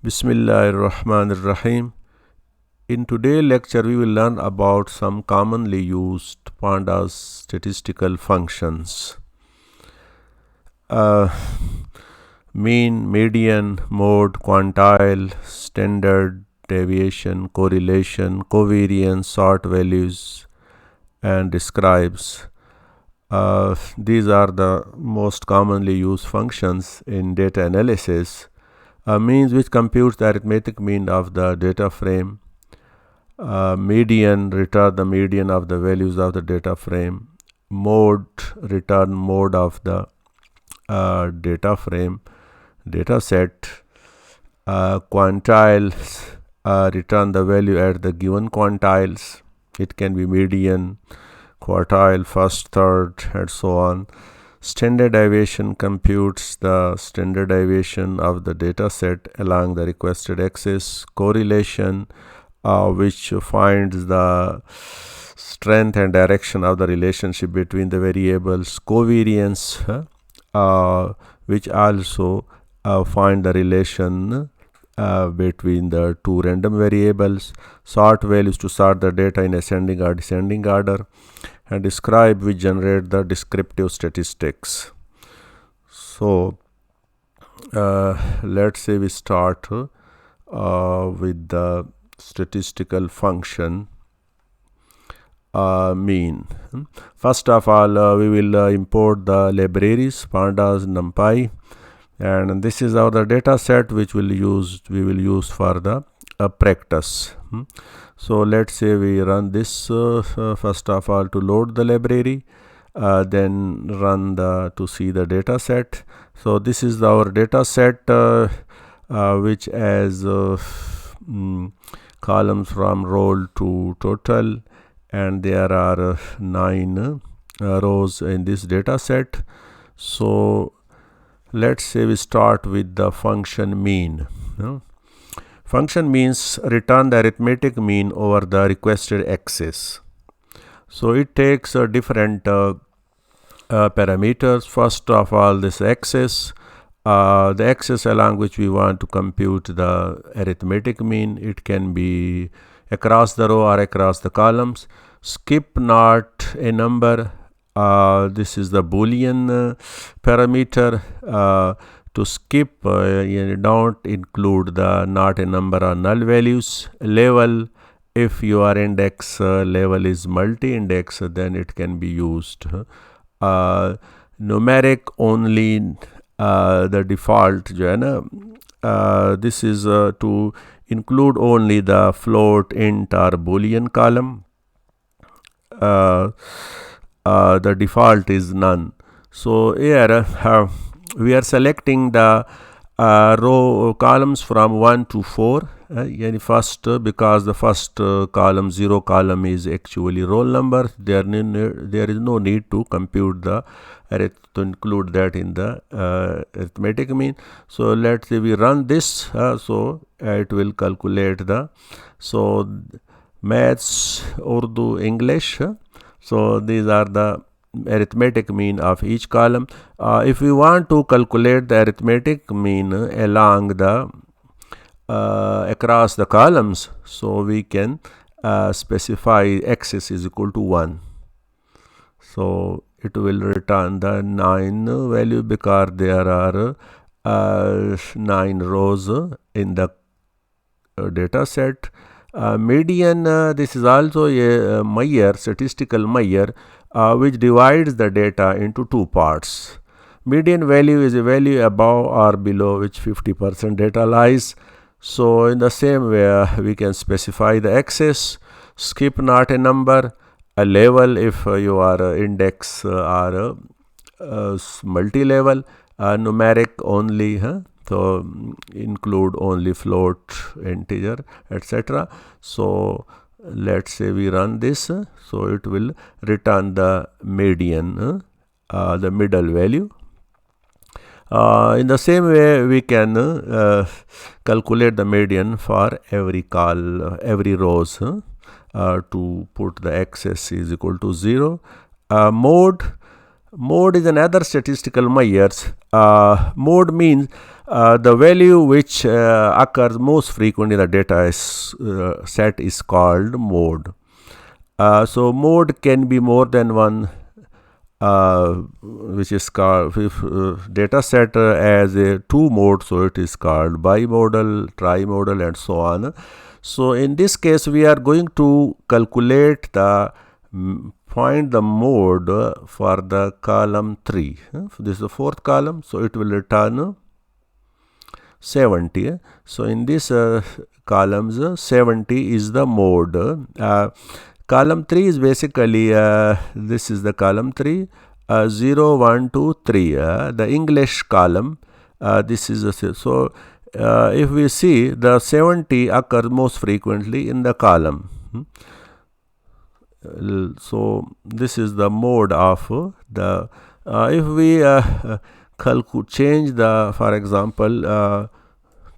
Bismillahirrahmanirrahim. In today's lecture, we will learn about some commonly used pandas statistical functions. Uh, Mean, median, mode, quantile, standard deviation, correlation, covariance, sort values, and describes. These are the most commonly used functions in data analysis. Means which computes the arithmetic mean of the data frame. Median, return the median of the values of the data frame. Mode, return mode of the data frame, data set. Quantiles, return the value at the given quantiles. It can be median, quartile, first, third, and so on. Standard deviation computes the standard deviation of the data set along the requested axis. Correlation, which finds the strength and direction of the relationship between the variables. Covariance, which also find the relation between the two random variables. Sort values to sort the data in ascending or descending order. And describe, which generate the descriptive statistics. So let's say we start with the statistical function mean. First of all, we will import the libraries pandas, numpy, and this is our data set which we will use for the practice. So let's say we run this first of all to load the library, then run to see the data set. So this is our data set which has columns from roll to total, and there are 9 rows in this data set. So let's say we start with the function mean. Function means return the arithmetic mean over the requested axis. So it takes different parameters. First of all, this axis, the axis along which we want to compute the arithmetic mean. It can be across the row or across the columns. Skip not a number. This is the Boolean parameter. To skip, you don't include the not a number or null values. Level, if your index level is multi-index, then it can be used. Numeric only, the default, this is to include only the float, int or Boolean column. The default is none. So here we are selecting the row columns from 1 to 4. First, because the first column, 0 column, is actually roll number. There is no need to compute the to include that in the arithmetic mean. So let's say we run this, so it will calculate the maths, Urdu, English. So these are the arithmetic mean of each column. If we want to calculate the arithmetic mean along the across the columns, so we can specify axis is equal to 1. So it will return the 9 value because there are 9 rows in the data set. Median, this is also a measure, statistical measure, which divides the data into two parts. Median value is a value above or below which 50% data lies. So in the same way, we can specify the axis. Skip not a number. A level, if your index are multi-level. Numeric only, so include only float, integer, etc. So let's say we run this, so it will return the median, the middle value. In the same way, we can calculate the median for every rows to put the axis is equal to 0. Mode is another statistical measure. Mode means the value which occurs most frequently in the data set is called mode. So mode can be more than one, which is called, if data set as a two mode, so it is called bimodal, trimodal, and so on. So in this case we are going to calculate the find the mode for the column 3. So this is the fourth column, so it will return 70. So in this columns 70 is the mode. Column 3 is basically this is the column 3, 0, 1, 2, 3, the English column. This is so if we see, the 70 occurs most frequently in the column. So this is the mode of the if we change the, for example,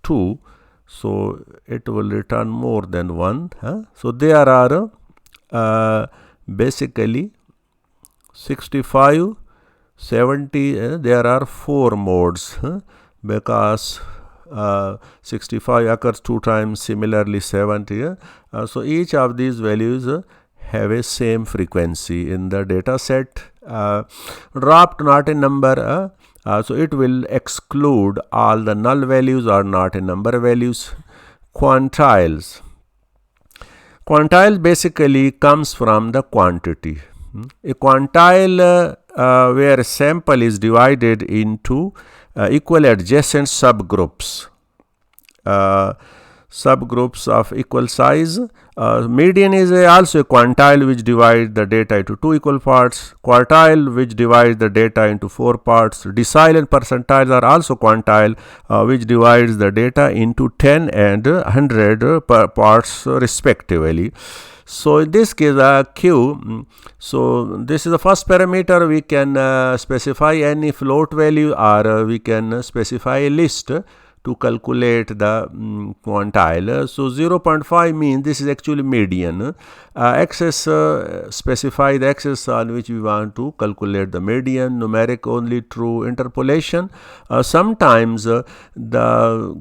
2, so it will return more than 1. So there are basically 65, 70, there are 4 modes, because 65 occurs 2 times, similarly 70. So each of these values have a same frequency in the data set. Dropped not a number, so it will exclude all the null values or not a number values. Quantiles. Quantile basically comes from the quantity. A quantile where a sample is divided into equal adjacent subgroups. Subgroups of equal size. Median is also a quantile which divides the data into 2 equal parts. Quartile which divides the data into 4 parts. Decile and percentile are also quantile which divides the data into 10 and 100 parts respectively. So in this case Q, so this is the first parameter. We can specify any float value, or we can specify a list to calculate the quantile. So 0.5 means this is actually median. Axis specify the axis on which we want to calculate the median. Numeric only through interpolation. Sometimes the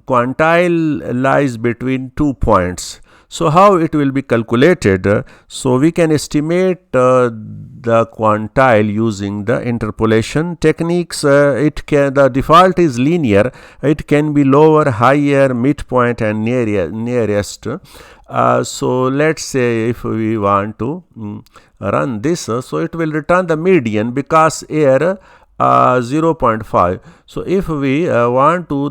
quantile lies between 2 points. So how it will be calculated? So we can estimate the quantile using the interpolation techniques. The default is linear. It can be lower, higher, midpoint, and nearest. So let's say if we want to run this, so it will return the median, because here 0.5. So if we want to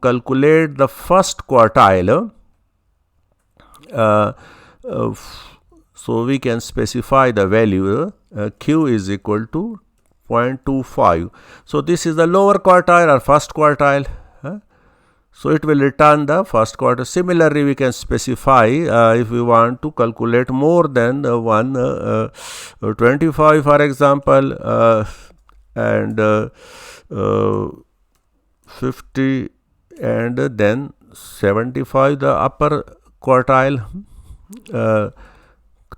calculate the first quartile, so we can specify the value Q is equal to 0.25. So this is the lower quartile or first quartile. So it will return the first quartile. Similarly, we can specify if we want to calculate more than 25, for example, and 50, and then 75, the upper quartile,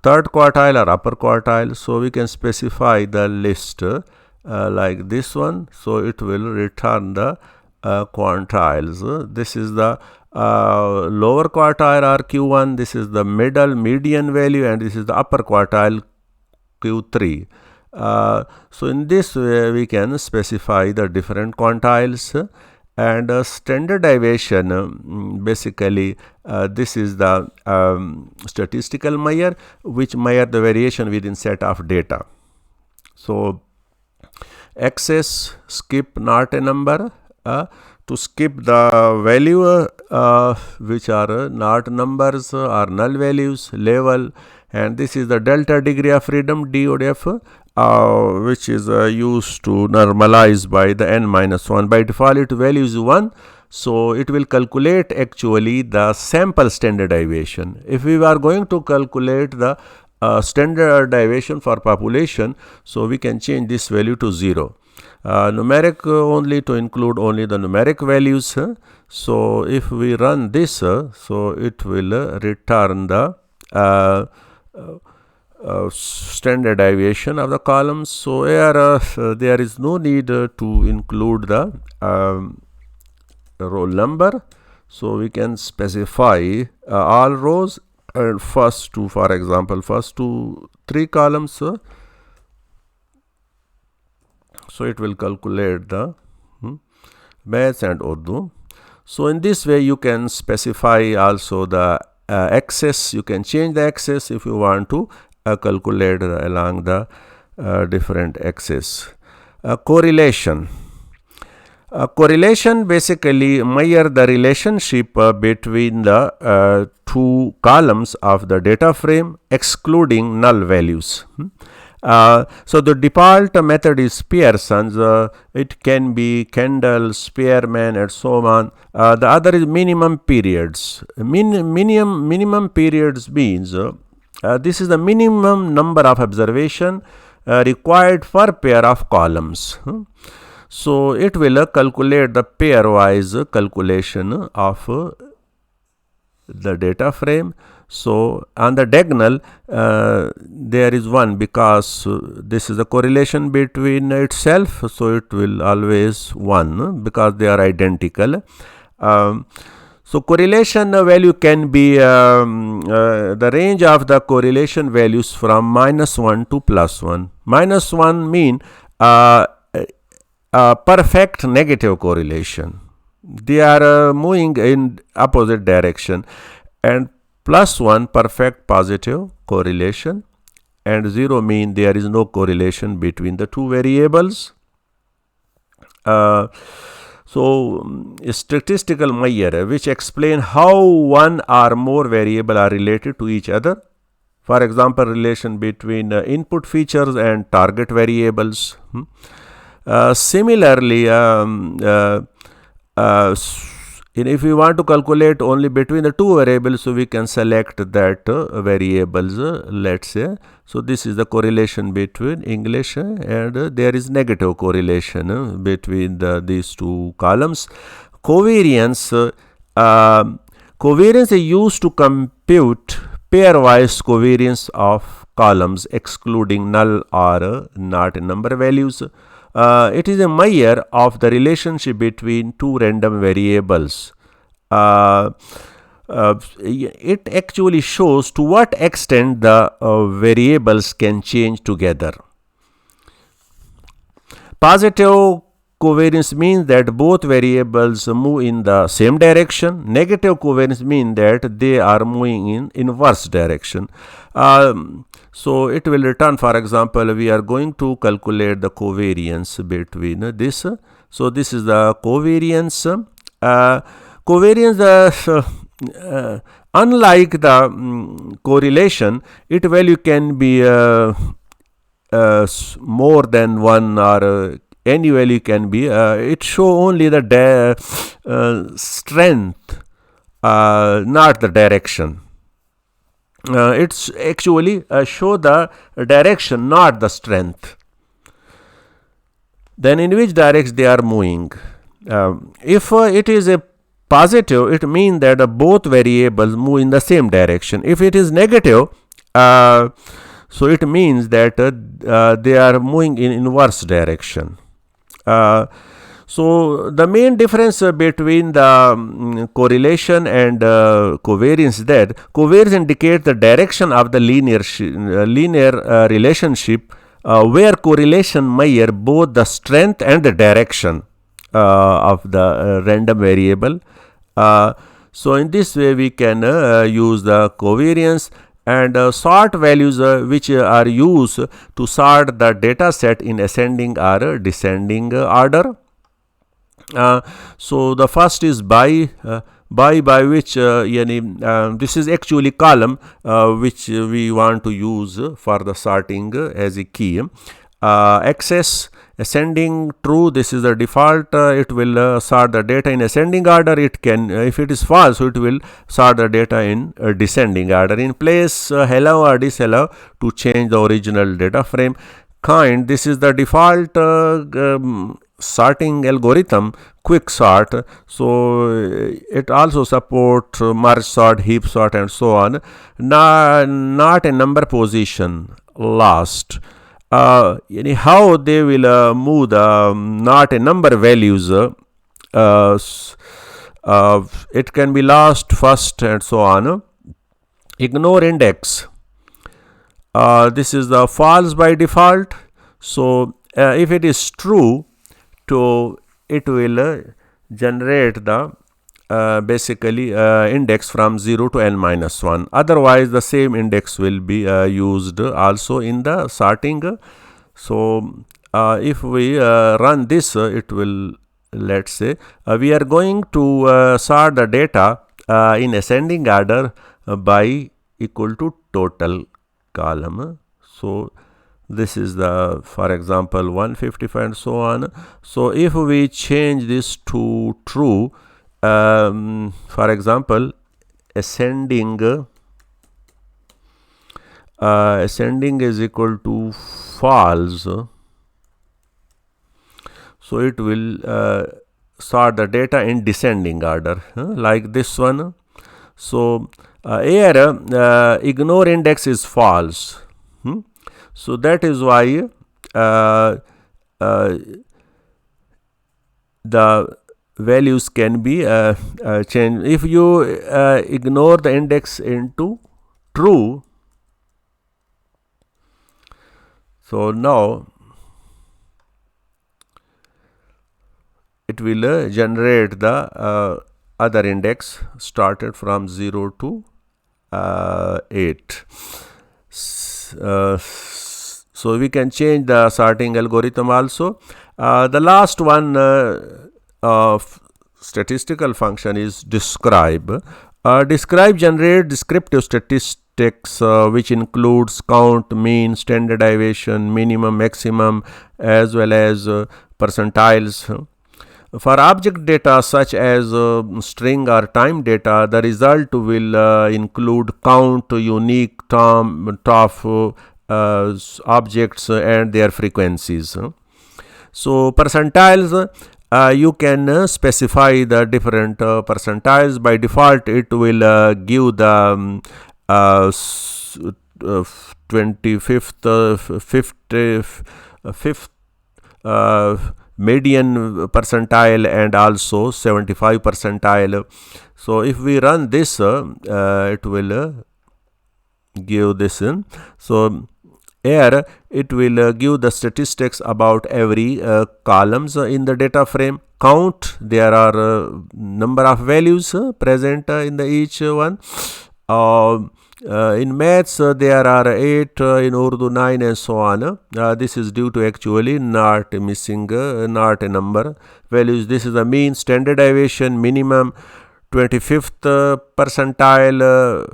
third quartile or upper quartile. So we can specify the list like this one. So it will return the quantiles. This is the lower quartile or Q1, this is the median value, and this is the upper quartile Q3. So in this way we can specify the different quantiles. And standard deviation, basically this is the statistical measure which measure the variation within set of data. So access skip not a number, to skip the value which are not numbers or null values, level, and this is the delta degree of freedom, DODF, which is used to normalize by the n-1. By default it value is 1, so it will calculate actually the sample standard deviation. If we are going to calculate the standard deviation for population, so we can change this value to 0. Numeric only to include only the numeric values. So if we run this, so it will return the standard deviation of the columns. So here there is no need to include the roll number. So we can specify all rows and first two, for example, first two 3 columns. So it will calculate the Maths and Urdu. So in this way you can specify also the axis. You can change the axis if you want to calculate along the different axis. Correlation. Correlation basically measure the relationship between the two columns of the data frame excluding null values. So the default method is Pearson's. It can be Kendall, Spearman, and so on. The other is minimum periods. Minimum periods means this is the minimum number of observation required per pair of columns. So it will calculate the pairwise calculation of the data frame. So on the diagonal there is 1 because this is a correlation between itself, so it will always 1 because they are identical. So correlation value can be the range of the correlation values from -1 to +1. -1 mean perfect negative correlation. They are moving in opposite direction, and +1 perfect positive correlation, and 0 mean there is no correlation between the two variables. So a statistical measure which explain how one or more variable are related to each other. For example, relation between input features and target variables. Similarly, if we want to calculate only between the two variables, so we can select that variables, let's say. So this is the correlation between English and there is negative correlation between these two columns. Covariance. Covariance is used to compute pairwise covariance of columns excluding null or not number values. It is a measure of the relationship between two random variables. It actually shows to what extent the variables can change together. Positive covariance means that both variables move in the same direction. Negative covariance means that they are moving in inverse direction. So it will return, for example, we are going to calculate the covariance between this. So this is the covariance. Covariance, unlike the correlation, its value can be more than 1 or any value can be. It show only the strength, not the direction. It's actually show the direction, not the strength. Then in which direction they are moving. If it is a positive, it means that both variables move in the same direction. If it is negative, so it means that they are moving in inverse direction. So the main difference between the correlation and covariance is that covariance indicates the direction of the linear relationship, where correlation measures both the strength and the direction of the random variable. So in this way we can use the covariance and sort values which are used to sort the data set in ascending or descending order. So the first is by which this is actually column which we want to use for the sorting as a key. Access ascending true, this is the default. It will sort the data in ascending order. It can, if it is false, so it will sort the data in descending order. In place hello or disallow to change the original data frame. Kind, this is the default sorting algorithm, quick sort. So it also support merge sort, heap sort, and so on. Not a number position last. How they will move the not a number values. it can be last, first, and so on. Ignore index. This is the false by default. So if it is true, to it will generate the basically index from 0 to n minus 1. Otherwise, the same index will be used also in the sorting. So if we run this, it will, let's say, we are going to sort the data in ascending order by equal to total column. So this is the, for example, 155 and so on. So if we change this to true, for example, ascending is equal to false, so it will sort the data in descending order, like this one. So here ignore index is false. So that is why the values can be changed. If you ignore the index into true, so now it will generate the other index started from 0 to 8. So we can change the sorting algorithm also. The last one statistical function is describe. Describe generate descriptive statistics which includes count, mean, standard deviation, minimum, maximum, as well as percentiles. For object data such as string or time data, the result will include count, unique term, top objects and their frequencies. So percentiles, you can specify the different percentiles. By default, it will give the 25th, 5th median percentile and also 75 percentile. So if we run this, it will give this in. So here it will give the statistics about every columns in the data frame. Count, there are number of values present in the each one. In maths, there are 8, in Urdu 9, and so on. This is due to actually not missing, not a number values. This is the mean, standard deviation, minimum, 25th percentile.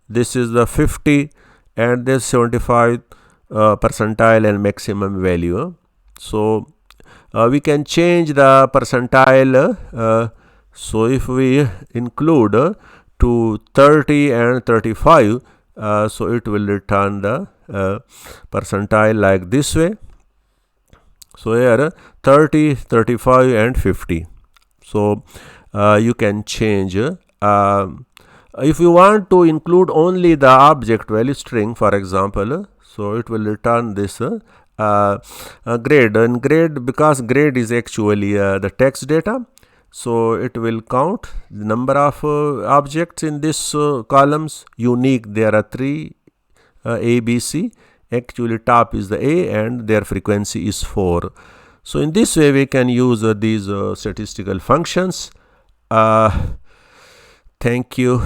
This is the 50, and this 75 percentile and maximum value. So we can change the percentile. So if we include to 30 and 35, so it will return the percentile like this way. So here 30, 35 and 50. So you can change. If you want to include only the object value string, for example, so it will return this grade. And grade, because grade is actually the text data, so it will count the number of objects in this columns. Unique, there are 3 A, B, C. Actually top is the A and their frequency is 4. So in this way we can use these statistical functions. Thank you.